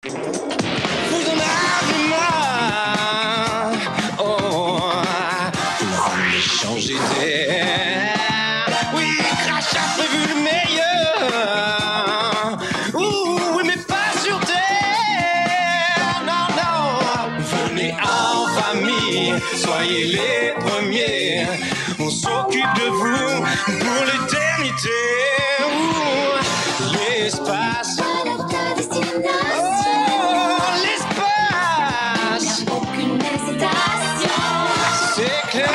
Vous en avez marre, oh, vous voulez changer d'air. Oui, Crachat prévu le meilleur. Oui, mais pas sur terre. Non, non. Venez en famille, soyez les premiers. On s'occupe de vous pour l'éternité. L'espace. C'est clair.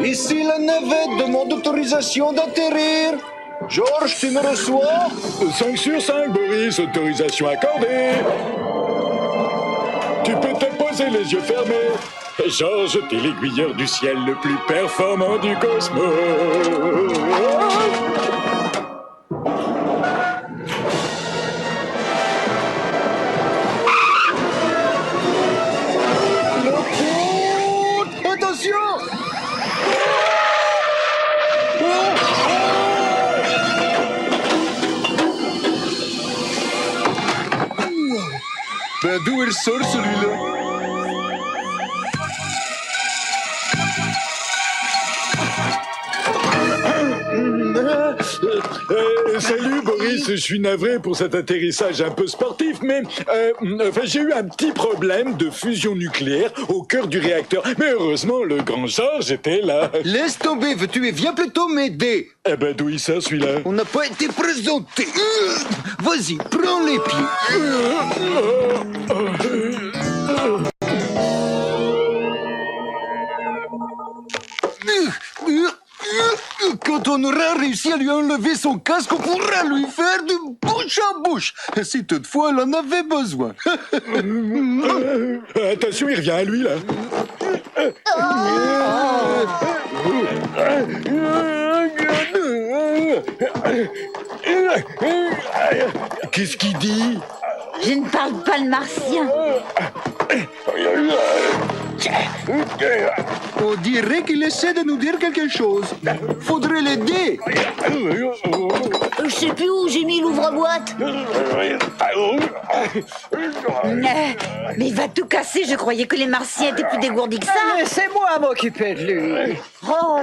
Ici la navette demande autorisation d'atterrir. Georges, tu me reçois? 5 sur 5, Boris, autorisation accordée. Tu peux te poser les yeux fermés. Georges, t'es l'aiguilleur du ciel le plus performant du cosmos. Attention! Ben d'où il sort celui-là? Salut Boris, je suis navré pour cet atterrissage un peu sportif, mais j'ai eu un petit problème de fusion nucléaire au cœur du réacteur. Mais heureusement, le grand Georges était là. Laisse tomber, veux-tu et viens plutôt m'aider. Eh ben d'où il sort celui-là? On n'a pas été présenté. Vas-y, prends les pieds. Quand on aura réussi à lui enlever son casque, on pourra lui faire de bouche à bouche. Si toutefois elle en avait besoin. Attention, il revient à lui, là. Qu'est-ce qu'il dit? Je ne parle pas le martien. On dirait qu'il essaie de nous dire quelque chose. Faudrait l'aider. Je sais plus où j'ai mis l'ouvre-boîte. Mais il va tout casser, je croyais que les martiens étaient plus dégourdis que ça. Laissez-moi m'occuper de lui. Oh,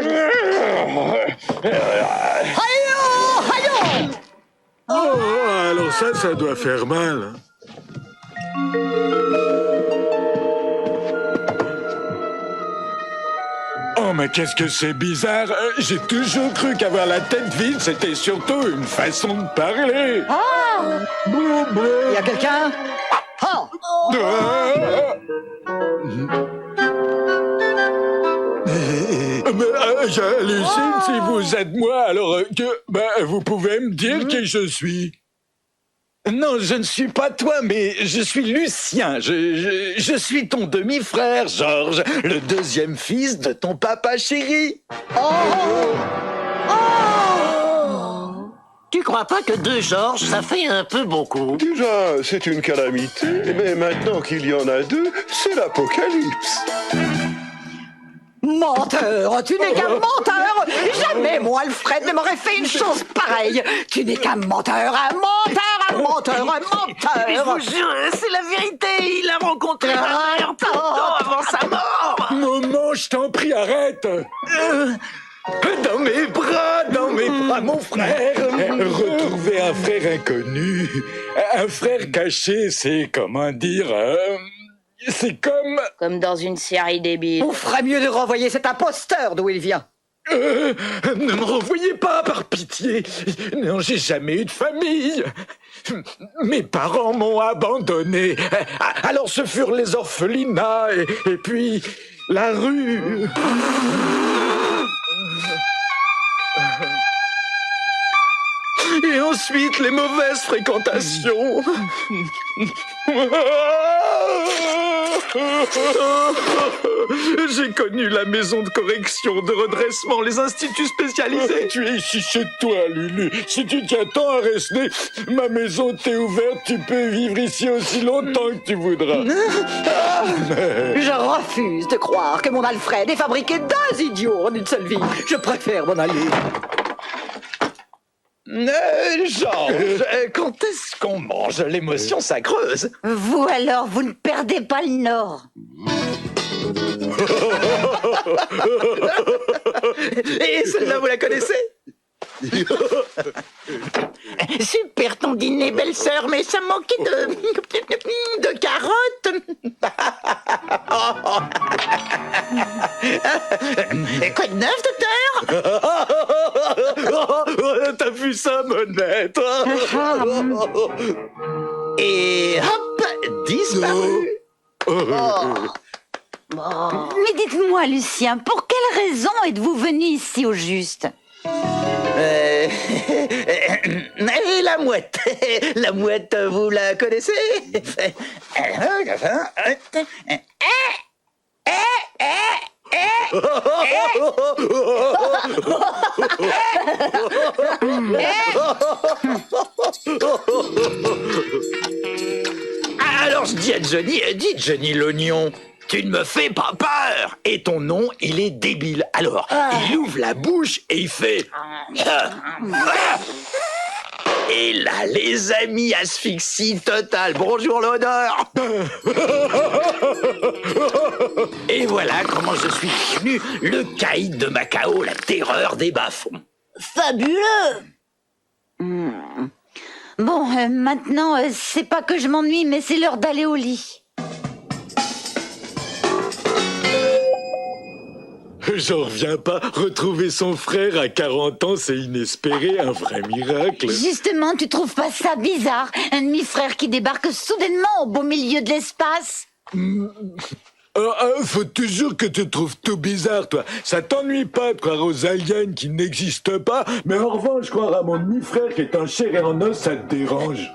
Oh, alors ça doit faire mal. Oh, mais qu'est-ce que c'est bizarre. J'ai toujours cru qu'avoir la tête vide, c'était surtout une façon de parler. Il y a quelqu'un? Oh! J'hallucine si vous êtes moi, alors vous pouvez me dire qui je suis. Non, je ne suis pas toi, mais je suis Lucien. Je suis ton demi-frère, Georges, le deuxième fils de ton papa chéri. Tu crois pas que 2 Georges, ça fait un peu beaucoup? Déjà, c'est une calamité, mais maintenant qu'il y en a 2, c'est l'apocalypse. Menteur! Tu n'es qu'un menteur! Jamais moi, Alfred, ne m'aurait fait une chose pareille! Tu n'es qu'un menteur, un menteur, un Un menteur, un Je vous menteur. jure, c'est la vérité. Il a rencontré ma mère peu de temps avant sa mort. Maman, je t'en prie, arrête. Dans mes bras, mon frère. Retrouver un frère inconnu, un frère caché, c'est comment dire, c'est comme... Comme dans une série débile. On ferait mieux de renvoyer cet imposteur d'où il vient. Ne me renvoyez pas, par pitié. Non, j'ai jamais eu de famille. Mes parents m'ont abandonné. Alors ce furent les orphelinats et puis la rue. Et ensuite les mauvaises fréquentations. J'ai connu la maison de correction, de redressement, les instituts spécialisés. Tu es ici chez toi, Lulu. Si tu tiens tant à rester, ma maison t'est ouverte. Tu peux vivre ici aussi longtemps que tu voudras. Je refuse de croire que mon Alfred est fabriqué deux idiots en une seule vie. Je préfère m'en aller. Georges, quand est-ce qu'on mange? L'émotion, ça creuse. Vous alors, vous ne perdez pas le nord. Et celle-là, vous la connaissez? Super ton dîner, belle-sœur, mais ça manquait de carottes. Quoi de neuf, docteur? T'as vu ça, Monette? Et hop, disparu. Mais dites-moi, Lucien, pour quelle raison êtes-vous venu ici au juste? Et la mouette. La mouette, vous la connaissez? Alors je dis à Johnny, dis Johnny l'oignon, tu ne me fais pas peur. Et ton nom, il est débile. Alors, il ouvre la bouche et il fait... Et là, les amis, asphyxie totale. Bonjour l'odeur. Et voilà comment je suis devenu le caïd de Macao, la terreur des bas-fonds. Fabuleux! Bon, maintenant, c'est pas que je m'ennuie, mais c'est l'heure d'aller au lit. J'en reviens pas. Retrouver son frère à 40 ans, c'est inespéré, un vrai miracle. Justement, tu trouves pas ça bizarre? Un demi-frère qui débarque soudainement au beau milieu de l'espace? Faut toujours que tu trouves tout bizarre, toi. Ça t'ennuie pas de croire aux aliens qui n'existent pas, mais en revanche, croire à mon demi-frère qui est en chair et en os, ça te dérange.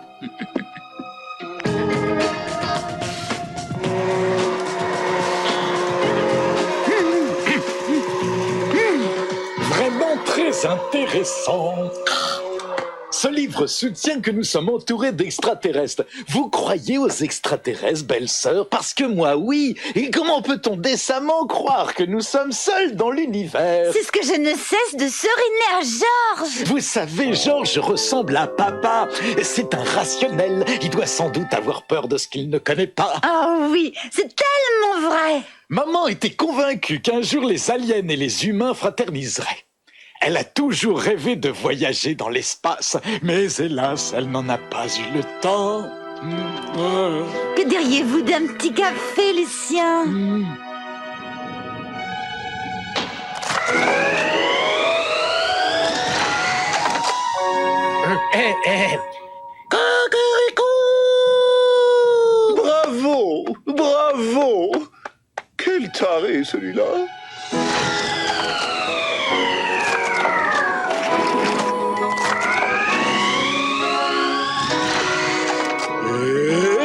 Vraiment très intéressant. Ce livre soutient que nous sommes entourés d'extraterrestres. Vous croyez aux extraterrestres, belle-sœur? Parce que moi, oui. Et comment peut-on décemment croire que nous sommes seuls dans l'univers? C'est ce que je ne cesse de seriner à Georges. Vous savez, Georges ressemble à papa. C'est un rationnel. Il doit sans doute avoir peur de ce qu'il ne connaît pas. Oh oui, c'est tellement vrai. Maman était convaincue qu'un jour les aliens et les humains fraterniseraient. Elle a toujours rêvé de voyager dans l'espace, mais hélas, elle n'en a pas eu le temps. Que diriez-vous d'un petit café, Lucien? Bravo! Bravo! Quel taré, celui-là!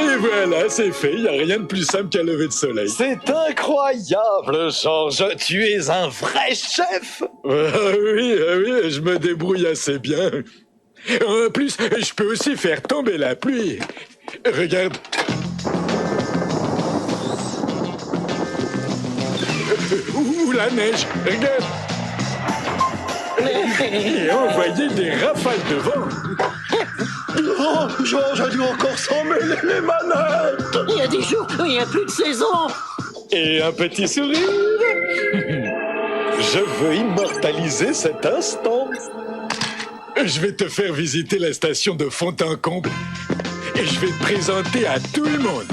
Et voilà, c'est fait. Il n'y a rien de plus simple qu'un lever de soleil. C'est incroyable, Georges. Tu es un vrai chef. Oui, je me débrouille assez bien. En plus, je peux aussi faire tomber la pluie. Regarde. Ou la neige. Regarde. Et envoyer des rafales de vent. Oh, Georges a dû encore s'en mêler les manettes. Il y a des jours, il y a plus de saison. Et un petit sourire. Je veux immortaliser cet instant. Je vais te faire visiter la station de Fontainebleau et je vais te présenter à tout le monde.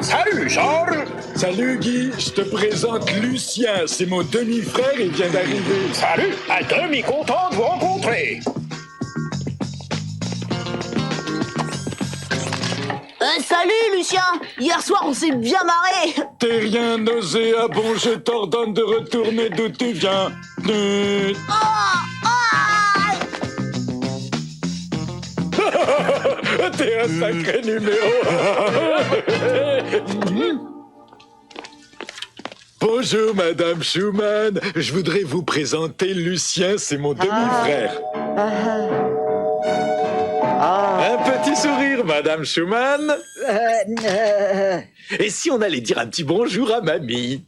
Salut, Georges! Salut Guy, je te présente Lucien, c'est mon demi-frère, il vient d'arriver. Salut, à demi content de vous rencontrer. Salut, Lucien! Hier soir, on s'est bien marré! T'es rien nauséabond, je t'ordonne de retourner d'où tu viens. T'es un sacré numéro. Bonjour, Madame Schumann. Je voudrais vous présenter Lucien, c'est mon demi-frère. Un petit sourire, Madame Schumann. Et si on allait dire un petit bonjour à mamie?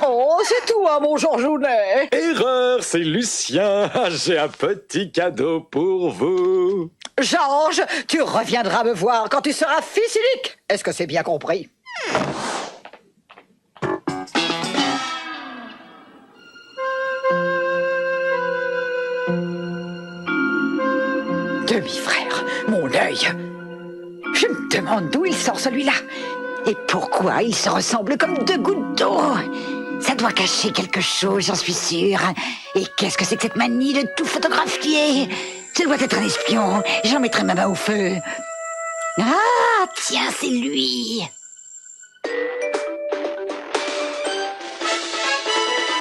Oh, c'est tout, hein, mon Georgounet. Erreur, c'est Lucien. J'ai un petit cadeau pour vous. Georges, tu reviendras me voir quand tu seras fils unique. Est-ce que c'est bien compris? Demi-frère, mon œil. Je me demande d'où il sort celui-là. Et pourquoi ils se ressemblent comme deux gouttes d'eau? Ça doit cacher quelque chose, j'en suis sûre. Et qu'est-ce que c'est que cette manie de tout photographier? Ce doit être un espion. J'en mettrai ma main au feu. Ah, tiens, c'est lui.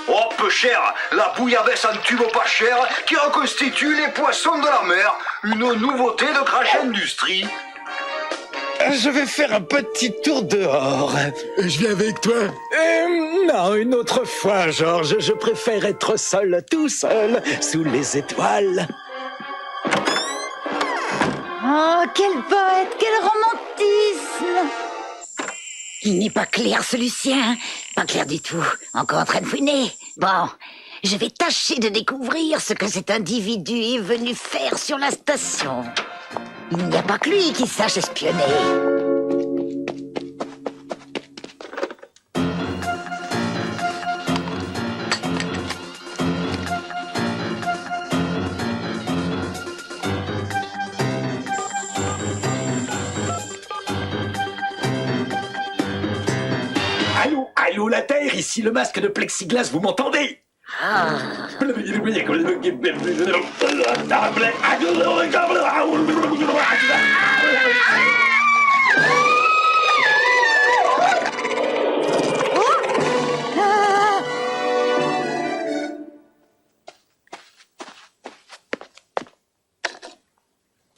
Oh, peu cher, la bouillabaisse en tube pas cher qui reconstitue les poissons de la mer. Une nouveauté de Crash Industrie. Je vais faire un petit tour dehors. Je viens avec toi. Non, une autre fois, Georges. Je préfère être seul, tout seul, sous les étoiles. Oh, quel poète, quel romantisme! Il n'est pas clair, ce Lucien. Pas clair du tout. Encore en train de fouiner. Bon, je vais tâcher de découvrir ce que cet individu est venu faire sur la station. Il n'y a pas que lui qui sache espionner. Allô, allô, la Terre, ici le masque de plexiglas, vous m'entendez?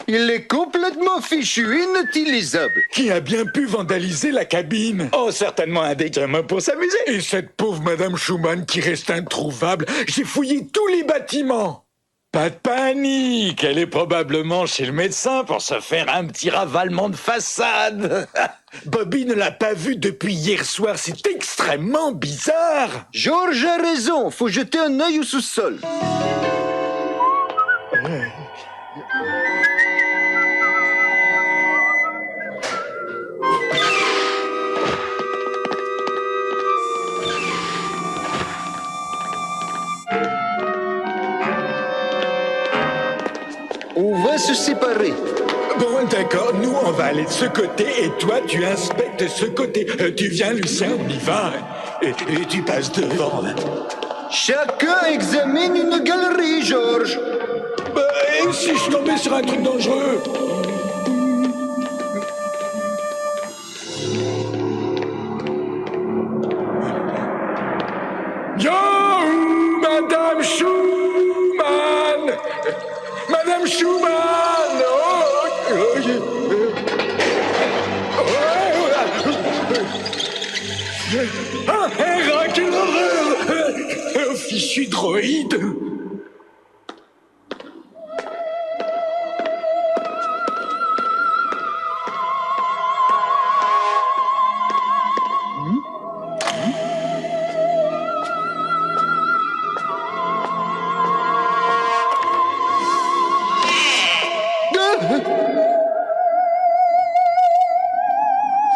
Il est complètement fichu, inutilisable. Qui a bien pu vandaliser la cabine? Oh, certainement un des gamins pour s'amuser. Et cette pauvre Madame Schumann qui reste introuvable. J'ai fouillé tous les bâtiments. Pas de panique, elle est probablement chez le médecin pour se faire un petit ravalement de façade. Bobby ne l'a pas vue depuis hier soir, c'est extrêmement bizarre. Georges a raison, faut jeter un œil au sous-sol. On va se séparer. Bon, d'accord, nous on va aller de ce côté et toi tu inspectes ce côté. Tu viens Lucien, on y va. Et tu passes devant. Chacun examine une galerie, Georges. Et si je tombais sur un truc dangereux? Yo, Madame Schumann! Madame Schumann! quelle horreur! Fichu droïde!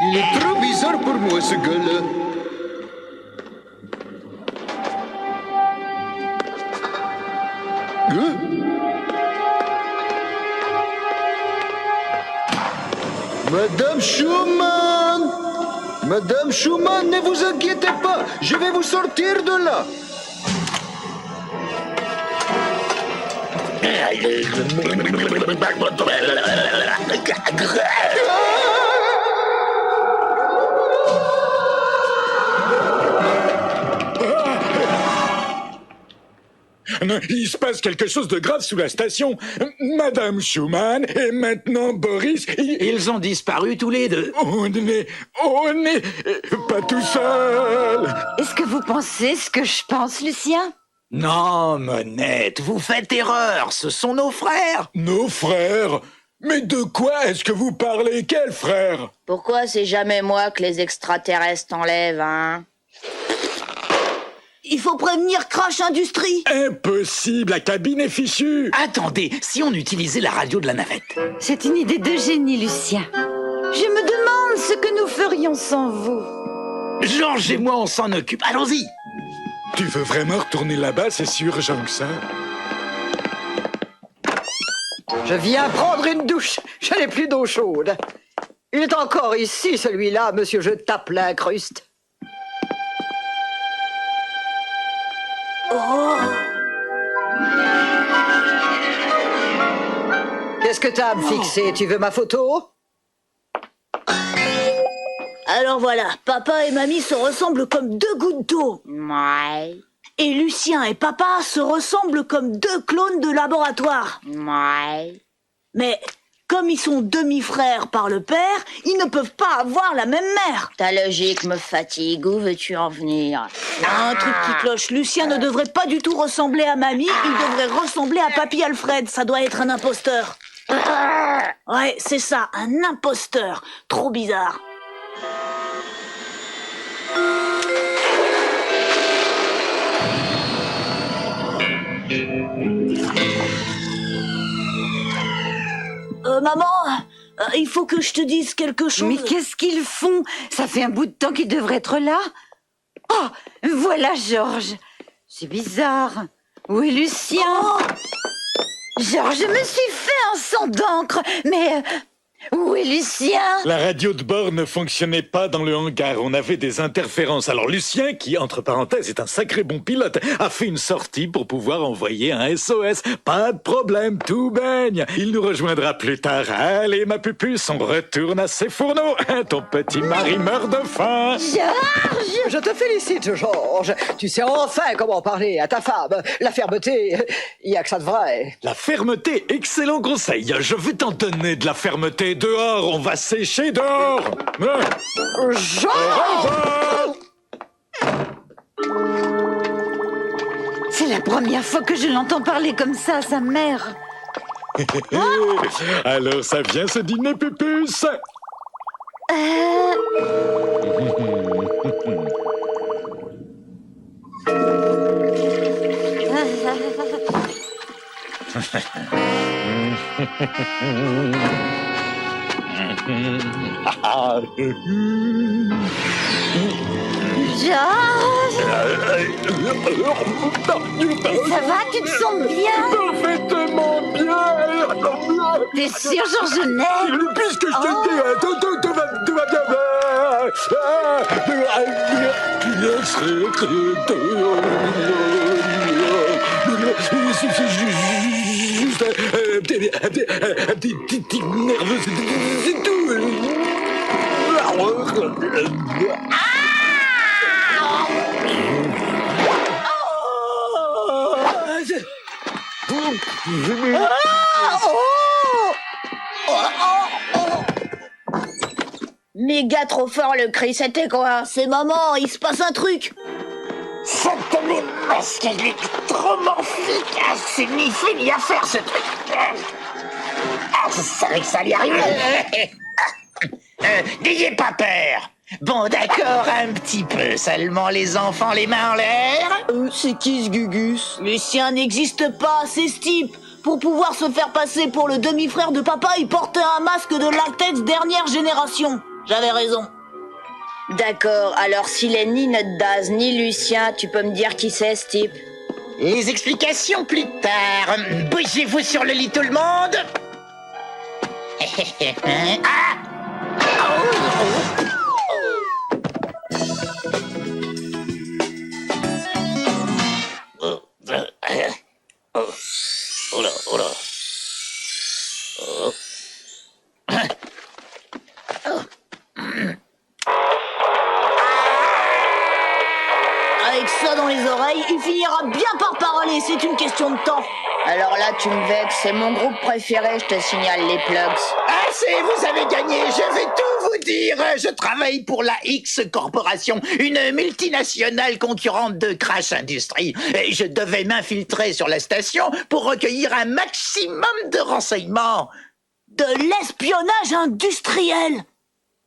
Il est trop bizarre pour moi, ce gars-là. Madame Schumann! Madame Schumann, ne vous inquiétez pas, je vais vous sortir de là. Il se passe quelque chose de grave sous la station. Madame Schumann et maintenant Boris, Ils ont disparu tous les deux. on n'est pas tout seul. Est-ce que vous pensez ce que je pense, Lucien? Non, Monette, vous faites erreur. Ce sont nos frères. Nos frères? Mais de quoi est-ce que vous parlez? Quels frères? Pourquoi c'est jamais moi que les extraterrestres enlèvent, hein? Il faut prévenir Crash Industrie. Impossible, la cabine est fichue. Attendez, si on utilisait la radio de la navette. C'est une idée de génie, Lucien. Je me demande ce que nous ferions sans vous. Georges et moi, on s'en occupe. Allons-y. Tu veux vraiment retourner là-bas? C'est si urgent que ça? Je viens prendre une douche. Je n'ai plus d'eau chaude. Il est encore ici, celui-là, monsieur, je tape l'incruste. Oh. Qu'est-ce que t'as à me fixer? Tu veux ma photo? Alors voilà, papa et mamie se ressemblent comme deux gouttes d'eau. Ouais, Et Lucien et papa se ressemblent comme deux clones de laboratoire. ouais. Mais comme ils sont demi-frères par le père, ils ne peuvent pas avoir la même mère. Ta logique me fatigue. Où veux-tu en venir? Un truc qui cloche. Lucien ne devrait pas du tout ressembler à mamie, il devrait ressembler à papy Alfred. Ça doit être un imposteur. Ouais, c'est ça, un imposteur. Trop bizarre. Maman, il faut que je te dise quelque chose. Mais qu'est-ce qu'ils font? Ça fait un bout de temps qu'ils devraient être là. Oh, voilà Georges. C'est bizarre. Où est Lucien? Georges, je me suis fait un sang d'encre. Mais où est Lucien? La radio de bord ne fonctionnait pas dans le hangar. On avait des interférences. Alors Lucien, qui, entre parenthèses, est un sacré bon pilote, a fait une sortie pour pouvoir envoyer un SOS. Pas de problème, tout baigne. Il nous rejoindra plus tard. Allez, ma pupuce, on retourne à ses fourneaux. Ton petit mari meurt de faim. Georges! Je te félicite, Georges. Tu sais enfin comment parler à ta femme. La fermeté, il y a que ça de vrai. La fermeté, excellent conseil. Je vais t'en donner de la fermeté. Dehors, on va sécher dehors. Georges! C'est la première fois que je l'entends parler comme ça à sa mère. Alors ça vient ce dîner, pupuce? Georges! Ça va, tu te sens bien? Parfaitement bien. T'es sûr, Georges-Net? Puisque je te le dis, tout va bien. Juste un petit nerveux, c'est tout. méga trop fort le cri, c'était quoi? C'est maman, il se passe un truc. Cette masque électromorphique, c'est ni fait ni à faire ce truc. Ah, je savais que ça allait arriver. N'ayez pas peur. Bon, d'accord, un petit peu seulement, les enfants, les mains en l'air. C'est qui ce Gugus? Lucien n'existe pas, c'est Steve. Pour pouvoir se faire passer pour le demi-frère de papa, il portait un masque de latex dernière génération. J'avais raison. D'accord, alors s'il est ni notre Daz, ni Lucien, tu peux me dire qui c'est, ce type? Les explications plus tard. Bougez-vous sur le lit, tout le monde. Ah! Oh là, oh là. Oh. Avec ça dans les oreilles, il finira bien par parler, c'est une question de temps. Alors là, tu me vexes, c'est mon groupe préféré, je te signale les plugs. Assez, vous avez gagné, je vais tout vous dire. Je travaille pour la X Corporation, une multinationale concurrente de Crash Industries. Et je devais m'infiltrer sur la station pour recueillir un maximum de renseignements. De l'espionnage industriel.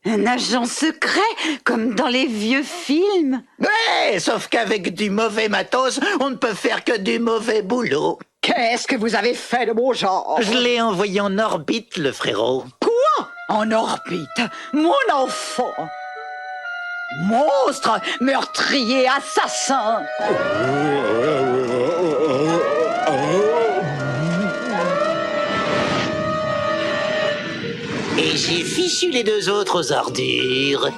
Un agent secret, comme dans les vieux films. Ouais, sauf qu'avec du mauvais matos, on ne peut faire que du mauvais boulot. Qu'est-ce que vous avez fait de beau genre? Je l'ai envoyé en orbite, le frérot. Quoi? En orbite? Mon enfant? Monstre, meurtrier, assassin! Et j'ai fichu les deux autres aux ordures.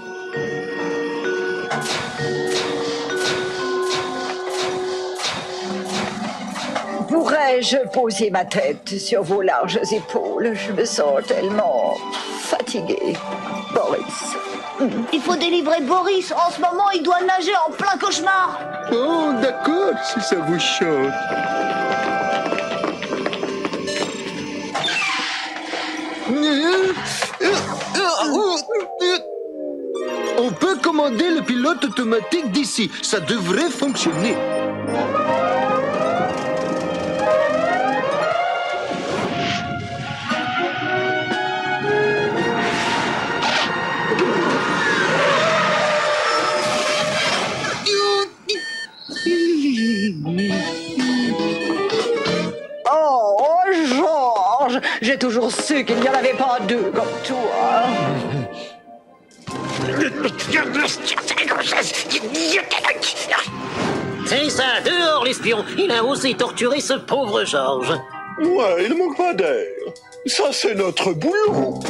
Pourrais-je poser ma tête sur vos larges épaules? Je me sens tellement fatiguée. Boris. Il faut délivrer Boris. En ce moment, il doit nager en plein cauchemar. Oh, d'accord, si ça vous chante. On peut commander le pilote automatique d'ici. Ça devrait fonctionner. Oh, Georges, j'ai toujours su qu'il n'y en avait pas deux comme toi. C'est ça, dehors l'espion. Il a osé torturer ce pauvre Georges. Ouais, il manque pas d'air. Ça, c'est notre boulot.